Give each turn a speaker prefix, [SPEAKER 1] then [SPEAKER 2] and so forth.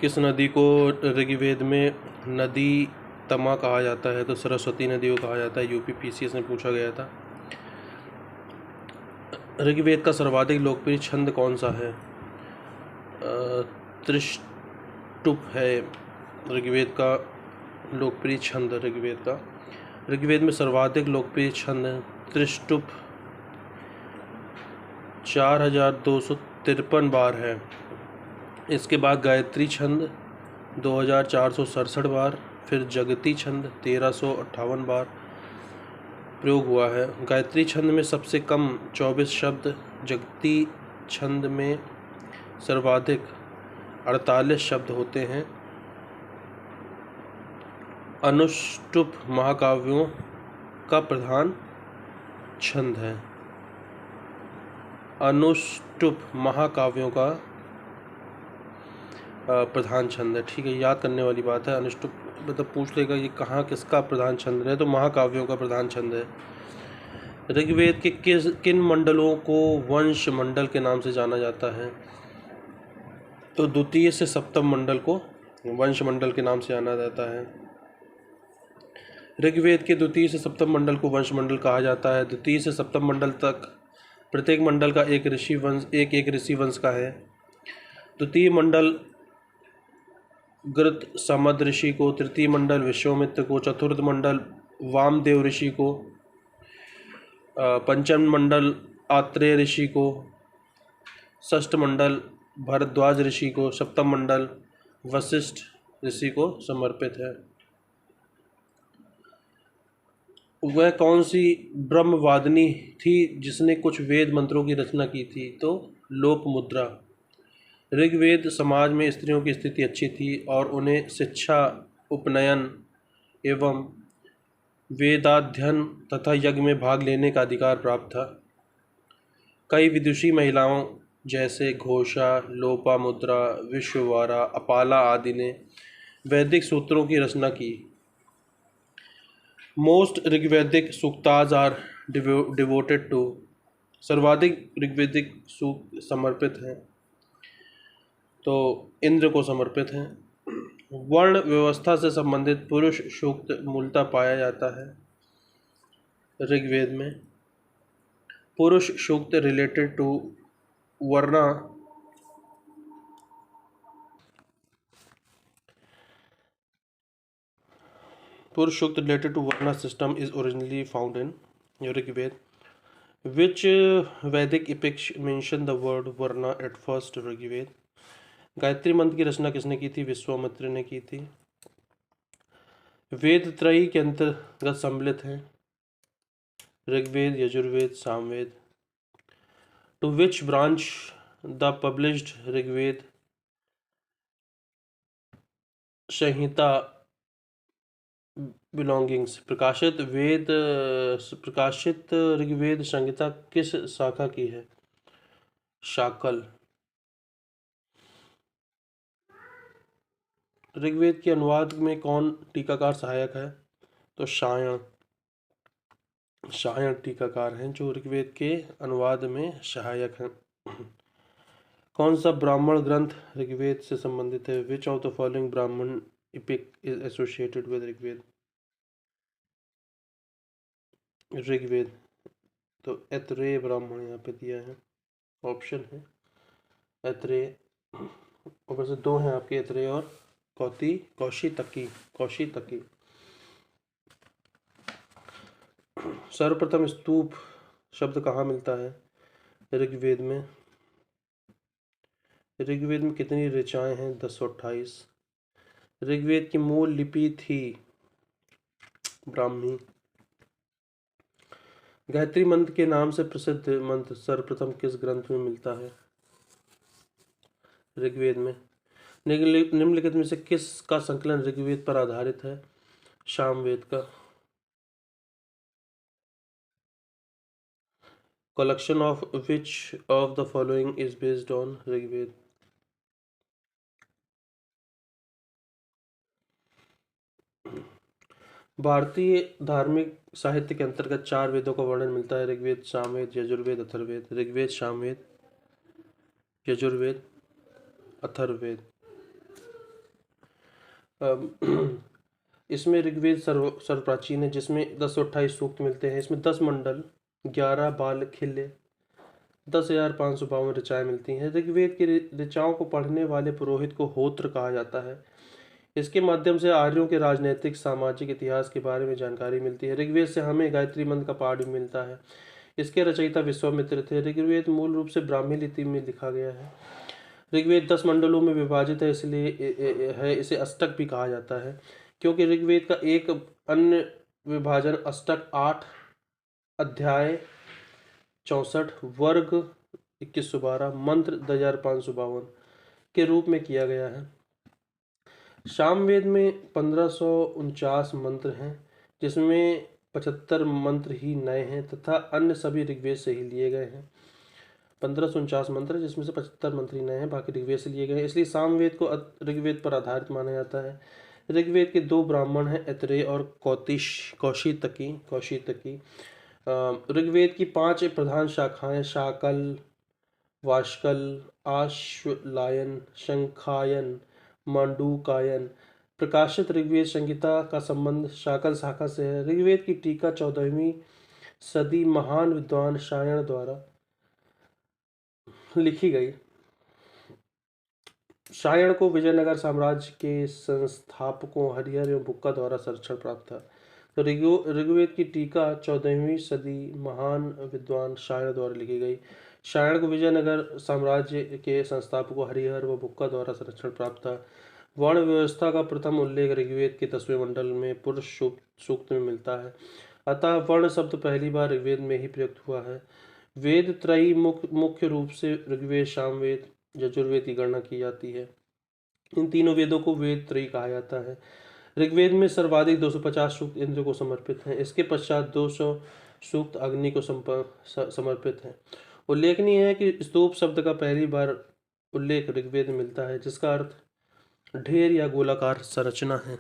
[SPEAKER 1] किस नदी को ऋग्वेद में नदी तमा कहा जाता है? तो सरस्वती नदी को कहा जाता है। यूपी पीसीएस में पूछा गया था। ऋग्वेद का सर्वाधिक लोकप्रिय छंद कौन सा है? त्रिष्टुप है ऋग्वेद का लोकप्रिय छंद। ऋग्वेद में सर्वाधिक लोकप्रिय छंद है त्रिष्टुप। 4253 बार है। इसके बाद गायत्री छंद 2467 बार, फिर जगती छंद 1358 बार प्रयोग हुआ है। गायत्री छंद में सबसे कम 24 शब्द, जगती छंद में सर्वाधिक 48 शब्द होते हैं। अनुष्टुप महाकाव्यों का प्रधान छंद है। अनुष्टुप महाकाव्यों का प्रधान छंद है। ठीक है, याद करने वाली बात है। अनुष्टुप मतलब पूछ लेगा ये कहाँ किसका प्रधान छंद है, तो महाकाव्यों का प्रधान छंद है। ऋग्वेद के किन मंडलों को वंश मंडल के नाम से जाना जाता है? तो द्वितीय से सप्तम मंडल को वंश मंडल के नाम से जाना जाता है। ऋग्वेद के द्वितीय से सप्तम मंडल को वंश मंडल कहा जाता है। द्वितीय से सप्तम मंडल तक प्रत्येक मंडल का एक ऋषि वंश का है। द्वितीय मंडल गृत समद ऋषि को, तृतीय मंडल विश्वामित्र को, चतुर्थ मंडल वामदेव ऋषि को, पंचम मंडल आत्रेय ऋषि को, षष्ठ मंडल भरद्वाज ऋषि को, सप्तम मंडल वशिष्ठ ऋषि को समर्पित है। वह कौन सी ब्रह्मवादिनी थी जिसने कुछ वेद मंत्रों की रचना की थी? तो लोपमुद्रा। ऋग्वेद समाज में स्त्रियों की स्थिति अच्छी थी और उन्हें शिक्षा, उपनयन एवं वेदाध्ययन तथा यज्ञ में भाग लेने का अधिकार प्राप्त था। कई विदुषी महिलाओं जैसे घोषा, लोपामुद्रा, विश्ववारा, अपाला आदि ने वैदिक सूत्रों की रचना की। Most Rigvedic suktas are devoted to. सर्वाधिक ऋग्वेदिक सूक्त समर्पित हैं तो इंद्र को समर्पित हैं। वर्ण व्यवस्था से संबंधित पुरुष सूक्त मूलतः पाया जाता है ऋग्वेद में। पुरुष Sukta related to varna Purusha Sukta related to varna system is originally found in Rigveda. Which Vedic epic mention the word Varna at first? Rigveda. Gayatri Mantra की रचना किसने की थी? विश्वामित्र ने की थी। वेद त्रयी के अंतर्गत सम्मिलित हैं Rigveda, Yajurveda, Samaveda. To which branch the published Rigveda Samhita belongings. प्रकाशित ऋग्वेद संहिता किस शाखा की है? शाकल। ऋग्वेद के अनुवाद में कौन टीकाकार सहायक है? तो सायण टीकाकार हैं जो ऋग्वेद के अनुवाद में सहायक हैं। कौन सा ब्राह्मण ग्रंथ ऋग्वेद से संबंधित है? Which of the following Brahmana epic is associated with Rigveda? Rigveda. तो ऐत्रेय ब्राह्मण यहाँ पे दिया है, ऑप्शन है ऐत्रेय। ऊपर से दो हैं आपके, ऐत्रेय और कौशितकी। सर्वप्रथम स्तूप शब्द कहाँ मिलता है? ऋग्वेद में। ऋग्वेद में कितनी ऋचाएं हैं? 1028। ऋग्वेद की मूल लिपि थी ब्राह्मी। गायत्री मंत्र के नाम से प्रसिद्ध मंत्र सर्वप्रथम किस ग्रंथ में मिलता है? ऋग्वेद में। निम्नलिखित में से किस का संकलन ऋग्वेद पर आधारित है? सामवेद का। Collection of which of the following is based on Rigveda? भारतीय धार्मिक साहित्य के अंतर्गत 4 वेदों का वर्णन मिलता है ऋग्वेद, सामवेद, यजुर्वेद, अथर्ववेद। ऋग्वेद, सामवेद, यजुर्वेद, अथर्ववेद। इसमें ऋग्वेद सर्वप्राचीन है, जिसमें 10 से 28 सूक्त मिलते हैं। इसमें 10 मंडल, 11 बाल खिल्ले, 10,552 ऋचाएँ मिलती हैं। ऋग्वेद की ऋचाओं को पढ़ने वाले पुरोहित को होत्र कहा जाता है। इसके माध्यम से आर्यों के राजनैतिक सामाजिक इतिहास के बारे में जानकारी मिलती है। ऋग्वेद से हमें गायत्री मंत्र का पाठ भी मिलता है। इसके रचयिता विश्वामित्र थे। ऋग्वेद मूल रूप से ब्राह्मी लिपि में लिखा गया है। ऋग्वेद 10 मंडलों में विभाजित है, इसलिए इसे अष्टक भी कहा जाता है, क्योंकि ऋग्वेद का एक अन्य विभाजन अष्टक 8 अध्याय 64 वर्ग 2112 मंत्र 10,552 के रूप में किया गया है। सामवेद में 1549 मंत्र हैं, जिसमें 75 मंत्र ही नए हैं तथा अन्य सभी ऋग्वेद से ही लिए गए हैं। 1549 मंत्र, जिसमें से 75 मंत्र ही नए हैं, बाकी ऋग्वेद से लिए गए हैं, इसलिए सामवेद को ऋग्वेद पर आधारित माना जाता है। ऋग्वेद के 2 ब्राह्मण हैं, ऐतरेय और कौशितकी। ऋग्वेद की 5 प्रधान शाखाएं शाकल, वाष्कल, आश्वलायन, शंखायन, मांडूकायन। प्रकाशित ऋग्वेद संहिता का संबंध शाकल शाखा से है। ऋग्वेद की टीका 14वीं सदी महान विद्वान शायण द्वारा लिखी गई। शायण को विजयनगर साम्राज्य के संस्थापकों हरिहर एवं बुक्का द्वारा संरक्षण प्राप्त था। तो ऋग्वेद की टीका 14वीं सदी महान विद्वान शायण द्वारा लिखी गई। शायण को विजयनगर साम्राज्य के संस्थापकों हरिहर व बुक्का द्वारा संरक्षण प्राप्त था। वर्ण व्यवस्था का प्रथम उल्लेख ऋग्वेद के 10वें मंडल में पुरुष सूक्त में मिलता है। अतः वर्ण शब्द पहली बार ऋग्वेद में ही प्रयुक्त हुआ है। वेद त्रयी मुख्य रूप से ऋग्वेद, सामवेद, यजुर्वेद की गणना की जाती है। इन तीनों वेदों को वेद त्रयी कहा जाता है। ऋग्वेद में सर्वाधिक 250 सूक्त इंद्र को समर्पित हैं। इसके पश्चात 200 सूक्त अग्नि को समर्पित हैं। उल्लेखनीय है कि स्तूप शब्द का पहली बार उल्लेख ऋग्वेद में मिलता है, जिसका अर्थ ढेर या गोलाकार संरचना है।